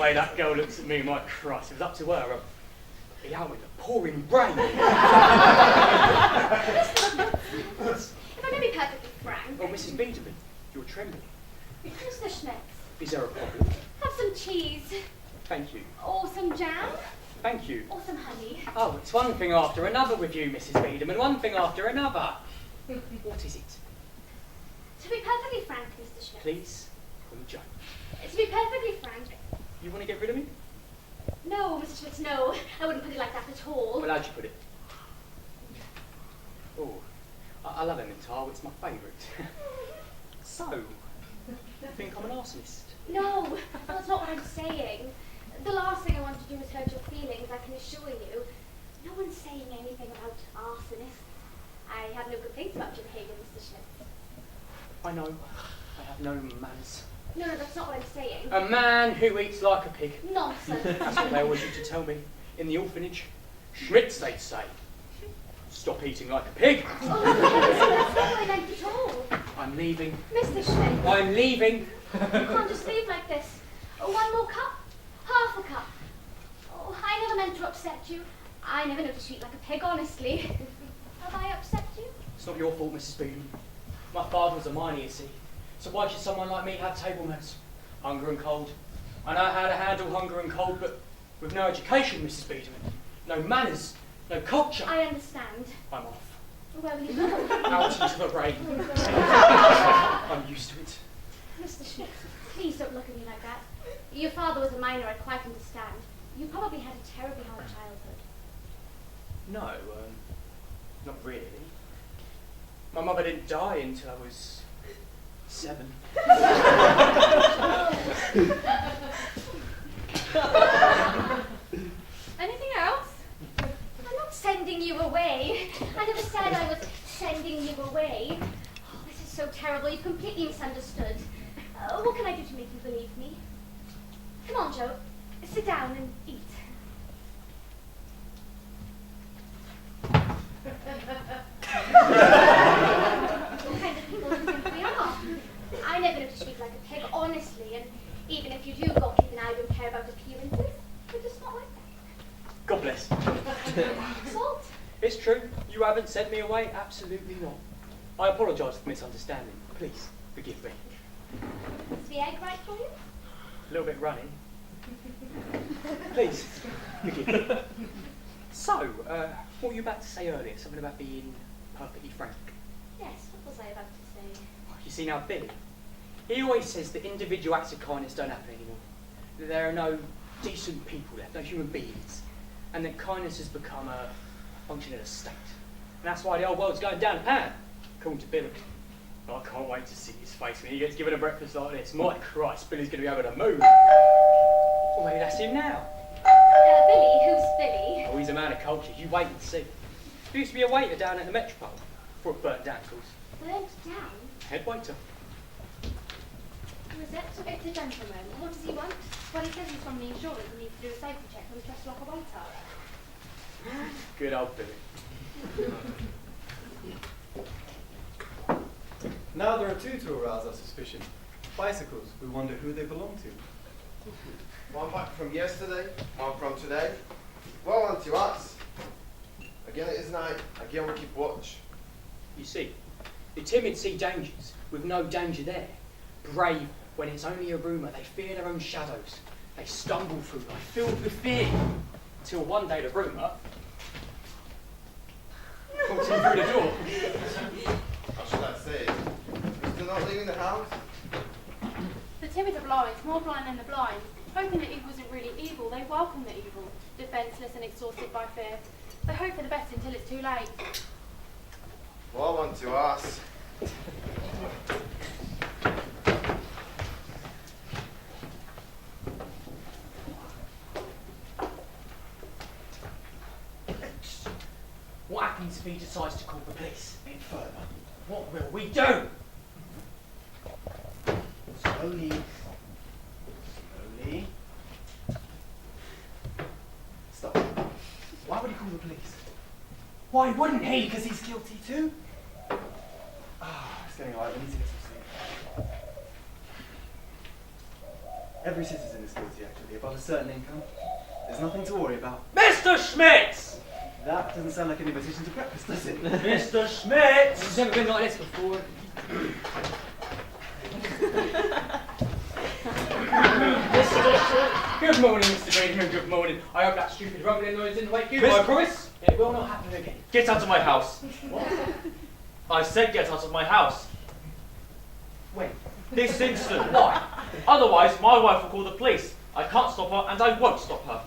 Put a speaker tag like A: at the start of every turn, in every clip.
A: way that girl looks at me, my Christ, if it was up to her, I'd be out in the pouring rain.
B: If I may be perfectly frank...
A: Oh, Mrs. Biederman, you're trembling.
B: Mr. Schmidt.
A: Is there a problem?
B: Have some cheese.
A: Thank you.
B: Or some jam.
A: Thank you.
B: Or some honey.
A: Oh, it's one thing after another with you, Mrs. Biederman, one thing after another. What is it?
B: To be perfectly frank, Mr. Schmidt.
A: Please, call me Joe.
B: To be perfectly frank...
A: You want to get rid of me?
B: No, Mr. Schmidt, no. I wouldn't put it like that at all.
A: Well, how'd you put it? Oh, I love Emmental, it's my favourite. So, you think I'm an arsonist?
B: No, that's not what I'm saying. The last thing I want to do is hurt your feelings, I can assure you. No one's saying anything about arsonists. I have no complaints about your behaviour, Mr. Schmidt.
A: I know. I have no manners.
B: No, that's not what I'm saying.
A: A man who eats like a pig.
B: Nonsense.
A: That's what they always used to tell me in the orphanage. Schmitz, they'd say. Stop eating like a pig.
B: Oh, that's not what I meant at all.
A: I'm leaving.
B: Mr. Schmidt.
A: I'm leaving.
B: You can't just leave like this. One more cup? Half a cup? Oh, I never meant to upset you. I never noticed you eat like a pig, honestly. Have I upset you?
A: It's not your fault, Mrs. Beedham. My father was a miner, you see. So why should someone like me have table manners? Hunger and cold. I know how to handle hunger and cold, but with no education, Mrs. Beedham. No manners, no culture.
B: I understand.
A: I'm off.
B: Where will you go?
A: Out into the rain. I'm used to it.
B: Mr. Schmidt, please don't look at me like that. Your father was a miner, I quite understand. You probably had a terribly hard childhood.
A: No, not really. My mother didn't die until I was 7.
B: Anything else? I'm not sending you away. I never said I was sending you away. Oh, this is so terrible. You've completely misunderstood. What can I do to make you believe me? Come on, Joe. Sit down and eat. What kind of people do you think we are? I never noticed you eat like a pig, honestly, and even if you do go keep an eye, don't care about appearances. We're just not like that.
A: God bless.
B: Salt?
A: It's true. You haven't sent me away. Absolutely not. I apologise for misunderstanding. Please, forgive me.
B: Is the egg right for you?
A: A little bit runny. Please, forgive me. So, what were you about to say earlier? Something about being perfectly frank.
B: Yes, what was I about to say?
A: You see now, Billy, he always says that individual acts of kindness don't happen anymore. That there are no decent people left, no human beings. And that kindness has become a function of the state. And that's why the old world's going down the pan, according to Billy. I can't wait to see his face when he gets given a breakfast like this. My Christ, Billy's going to be over the moon. Well, maybe that's him now.
B: Billy? Who's Billy?
A: Oh, he's a man of culture. You wait and see. He used to be a waiter down at the Metropole before it burnt down, of course.
B: Burnt down?
A: Head waiter.
B: Who is it? It's a gentleman. What does he want? Well, he says he's from the insurance and needs to do a safety check when he's dressed like a waiter.
A: Good old Billy.
C: Now there are two to arouse our suspicion. Bicycles. We wonder who they belong to.
D: One back from yesterday, one from today. Well on to us. Again it is night, again we keep watch.
A: You see, the timid see dangers with no danger there. Brave when it's only a rumour. They fear their own shadows. They stumble through life filled with fear. Until one day the rumour comes in through the door.
D: How should I say it? You're still not leaving the house?
E: The timid are blind, more blind than the blind. Hoping that evil isn't really evil, they welcome the evil, defenceless and exhausted by fear. They hope for the best until it's too late.
D: Well on to us.
A: What happens if he decides to call the police? A bit further. What will we do?
C: Slowly. Slowly. Stop. Why would he call the police?
A: Why wouldn't he? Because he's guilty too.
C: Ah, it's getting alright. We need to get some sleep. Every citizen is guilty, actually, above a certain income. There's nothing to worry about.
F: Mr. Schmitz!
C: That doesn't sound like an invitation to breakfast, does it?
F: Mr. Schmitz!
A: It's never been like this before. Good morning, Mr. Greenham, good morning. I hope that stupid rumbling noise didn't wake you, I promise. It will not happen again.
F: Get out of my house. I said get out of my house.
A: When?
F: This instant.
A: Why?
F: Otherwise, my wife will call the police. I can't stop her, and I won't stop her.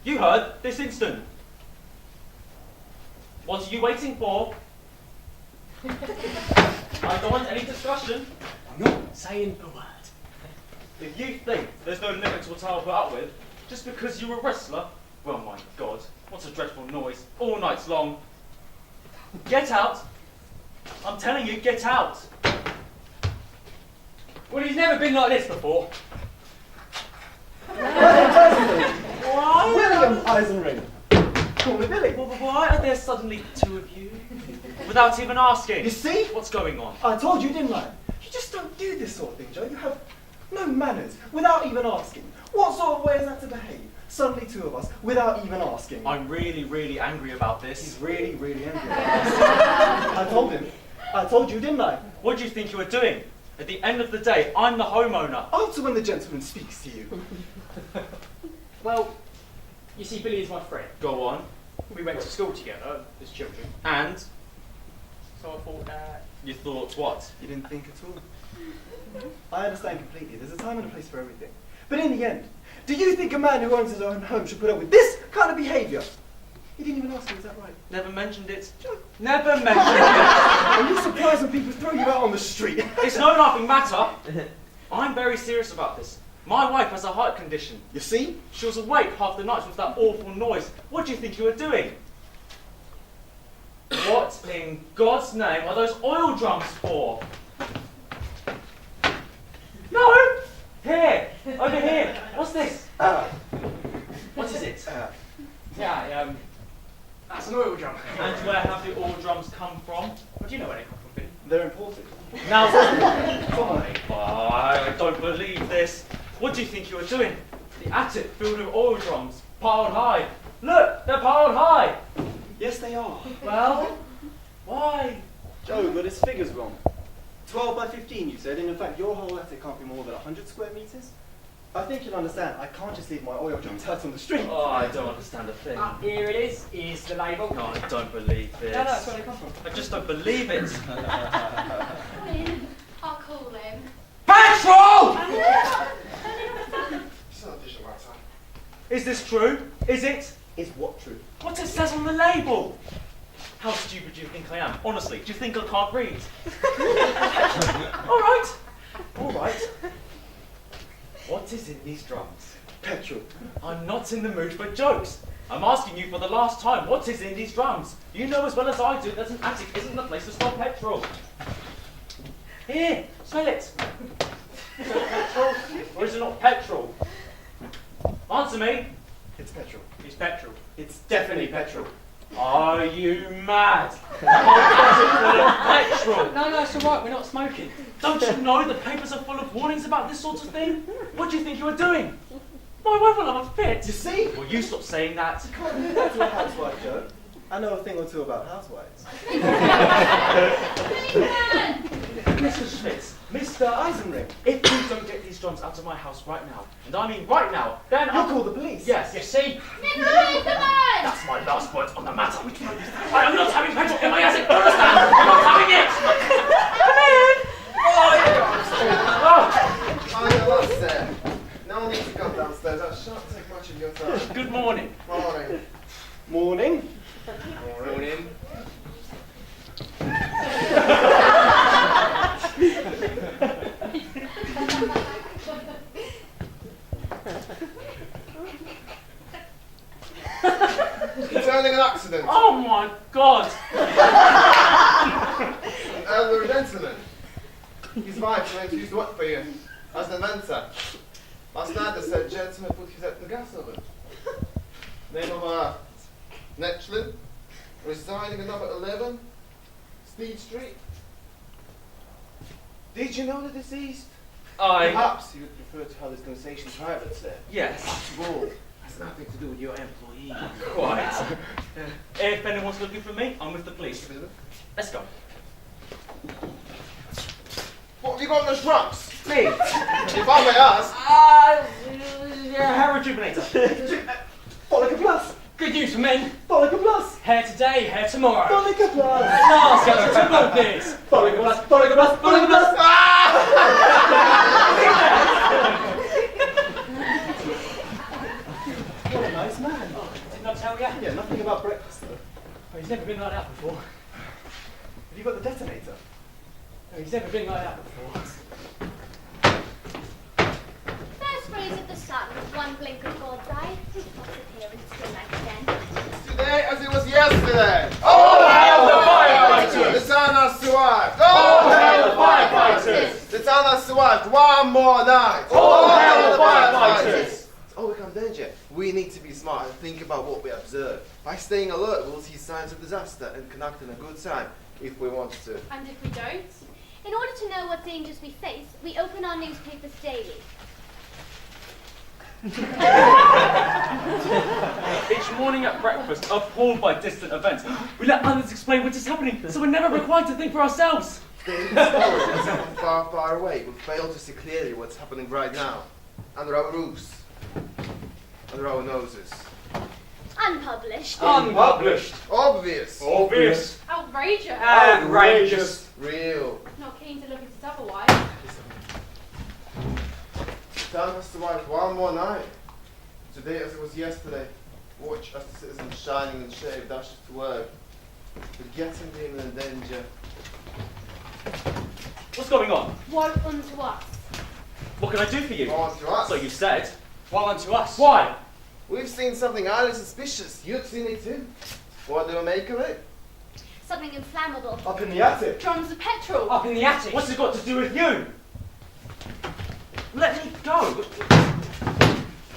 F: You heard, this instant. What are you waiting for? I don't want any discussion.
A: I'm not saying a word.
F: If you think there's no limit to what I'll put up with, just because you're a wrestler, well, my God, what a dreadful noise, all night long. Get out. I'm telling you, get out.
A: Well, he's never been like this before.
C: William Eisenring! Call me Billy.
F: Well, why are there suddenly two of you? Without even asking.
C: You see?
F: What's going on?
C: I told you, didn't I? You just don't do this sort of thing, Joe. You have no manners, without even asking. What sort of way is that to behave? Suddenly two of us, without even asking.
F: I'm really, really angry about
C: He's
F: this.
C: really, really angry about this. I told him. I told you, didn't I?
F: What do you think you were doing? At the end of the day, I'm the homeowner.
C: Answer when the gentleman speaks to you.
A: Well, you see, Billy is my friend.
F: Go on.
A: We went to school together as children.
F: And
A: So I thought,
F: you thought what?
C: You didn't think at all. I understand completely. There's a time and a place for everything. But in the end, do you think a man who owns his own home should put up with this kind of behaviour? You didn't even ask me, is that right?
F: Never mentioned it.
C: Joe.
F: Never mentioned it.
C: Are you surprised when people throw you out on the street?
F: It's no laughing matter. I'm very serious about this. My wife has a heart condition.
C: You see?
F: She was awake half the night with that awful noise. What do you think you were doing? What in God's name are those oil drums for? No! Here! Over here! What's this? What is it?
A: yeah, that's an oil drum.
F: And where have the oil drums come from?
A: Well, do you know where they come from, Billy?
C: They're imported.
F: Now, I don't believe this. What do you think you were doing? The attic filled with oil drums, piled high. Look, they're piled high.
C: Yes, they are.
F: Well, why?
C: Joe got his figures wrong. 12 by 15, you said, and in fact, your whole attic can't be more than 100 square meters. I think you'll understand, I can't just leave my oil drums out on the street.
F: Oh, I don't understand a thing.
A: Here it is. Here's the label.
F: No, I don't believe this.
A: No, that's where they come from.
F: I just don't believe it.
E: Come in. I'll call him.
F: Petrol!
D: It's not dishwasher.
F: Is this true? Is it?
C: Is what true?
F: What it says on the label. How stupid do you think I am? Honestly, do you think I can't read? All right. What is in these drums?
C: Petrol.
F: I'm not in the mood for jokes. I'm asking you for the last time, what is in these drums? You know as well as I do that an attic isn't the place to store petrol. Here, smell it. Is it petrol or is it not petrol? Answer me.
C: It's petrol.
F: It's petrol.
C: It's definitely petrol.
F: Are you mad? Petrol.
A: No, it's all right. We're not smoking.
F: Don't you know the papers are full of warnings about this sort of thing? What do you think you are doing? My wife will have a fit.
C: You see?
F: Will you stop saying that?
C: You can't do that to a housewife, Joe. I know a thing or two about housewives.
F: Mr. Schmitz,
C: Mr. Eisenring,
F: if you don't get these drums out of my house right now, and I mean right now, then
C: you'll call the police.
F: Yes.
A: You see?
B: Never mind, come on!
F: That's my last word on the matter. I am not having petrol in my attic. Understand? I'm not having it. Come in. Oh.
D: Oh, yeah, that's there. No need to come downstairs. That shan't take much of your time.
F: Good morning.
D: Morning.
C: Morning.
A: Morning.
D: Concerning an accident.
F: Oh my God.
D: An elderly gentleman. His wife went to use work for you as an inventor. Last night the said gentleman put his head in the gas oven. Name of Netchlin, residing at number 11, Speed Street. Did you know the deceased Perhaps you would prefer to have this conversation private, sir.
F: Yes.
D: After all, has nothing to do with your employee.
F: Quite. If anyone's looking for me, I'm with the police. Let's go.
D: What have you got in those trunks?
F: Me?
D: If I may ask.
F: Hair rejuvenator.
C: Follicle Plus!
A: Good news for men.
C: Follicle Plus!
A: Hair today, hair tomorrow.
C: Follicle Plus!
A: Last get to boldness.
C: Follicle Plus! Follicle Plus! Follicle Plus! What a nice man.
A: Oh, didn't I tell you?
C: Yeah, nothing about breakfast though.
A: Oh, he's never been like that before.
C: Have you got the detonator?
A: Oh, he's never been like that before.
B: First rays of the sun, one blink of God's eye, his appearance still like again.
D: Today as it was yesterday.
F: All hail the firefighters!
D: The town has survived.
F: All hail the firefighters!
D: The town has survived one more night.
F: All hail the firefighters!
D: It's overcome danger. We need to be smart and think about what we observe. By staying alert, we'll see signs of disaster and conducting a good time if we want to.
E: And if we don't?
B: In order to know what dangers we face, we open our newspapers daily.
F: Each morning at breakfast, appalled by distant events, we let others explain what is happening, so we're never required to think for ourselves.
D: Daily stories from far, far away. We fail to see clearly what's happening right now. Under our roofs. Under our noses.
B: Unpublished.
A: Unpublished.
D: Obvious.
F: Obvious.
E: Outrageous.
A: Outrageous.
D: Real.
E: Not keen to look at it otherwise.
D: The town has survived one more night. Today as it was yesterday. Watch as the citizens shining and shaved dashes to work. Forgetting the imminent danger.
F: What's going on?
E: Woe unto us.
F: What can I do for you?
D: On to us.
F: So you said.
A: Well unto us.
F: Why?
D: We've seen something highly suspicious. You've seen it too. What do we make of it?
B: Something inflammable.
C: Up in the attic.
E: Drums of petrol.
A: Up in the attic.
F: What's it got to do with you? Let me go.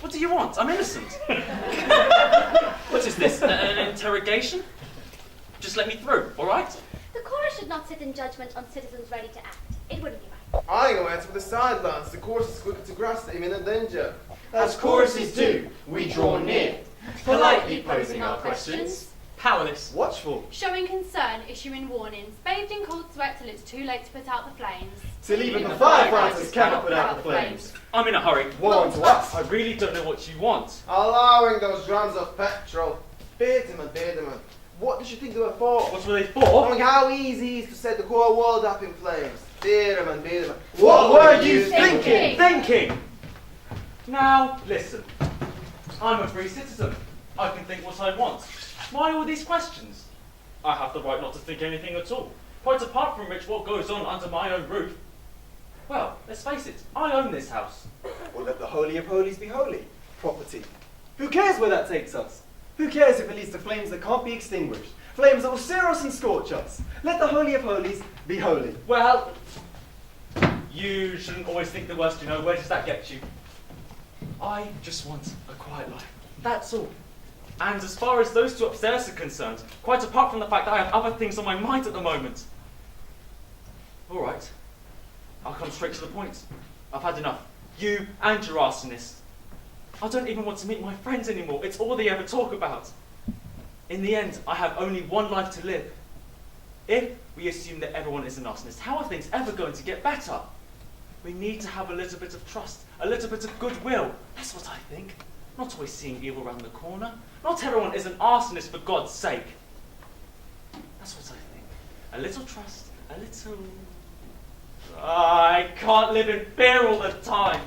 F: What do you want? I'm innocent. What is this? An interrogation? Just let me through, all right?
B: The chorus should not sit in judgment on citizens ready to act. It wouldn't be right.
D: I go out for the sidelines. The course is quicker to grasp the imminent danger.
C: As choruses do, we draw near, politely posing our questions,
A: Powerless.
C: watchful,
E: Showing concern, issuing warnings, bathed in cold sweat till it's too late to put out the flames.
C: till even the firefighters cannot put out the flames.
F: I'm in a hurry.
C: Woe unto us.
F: I really don't know what you want.
D: Allowing those drums of petrol. Birdman. What did you think they were for?
F: What were they for?
D: Knowing how easy it is to set the whole world up in flames. Birdman.
C: What were you
E: thinking?
F: Thinking! Now, listen. I'm a free citizen. I can think what I want. Why all these questions? I have the right not to think anything at all. Quite apart from which, what goes on under my own roof? Well, let's face it, I own this house.
C: Or let the Holy of Holies be holy. Property. Who cares where that takes us? Who cares if it leads to flames that can't be extinguished? Flames that will sear us and scorch us. Let the Holy of Holies be holy.
F: Well, you shouldn't always think the worst, you know. Where does that get you? I just want a quiet life. That's all. And as far as those two upstairs are concerned, quite apart from the fact that I have other things on my mind at the moment. All right. I'll come straight to the point. I've had enough. You and your arsonists. I don't even want to meet my friends anymore. It's all they ever talk about. In the end, I have only one life to live. If we assume that everyone is an arsonist, how are things ever going to get better? We need to have a little bit of trust, a little bit of goodwill. That's what I think. Not always seeing evil around the corner. Not everyone is an arsonist for God's sake. That's what I think. A little trust, a little... I can't live in fear all the time.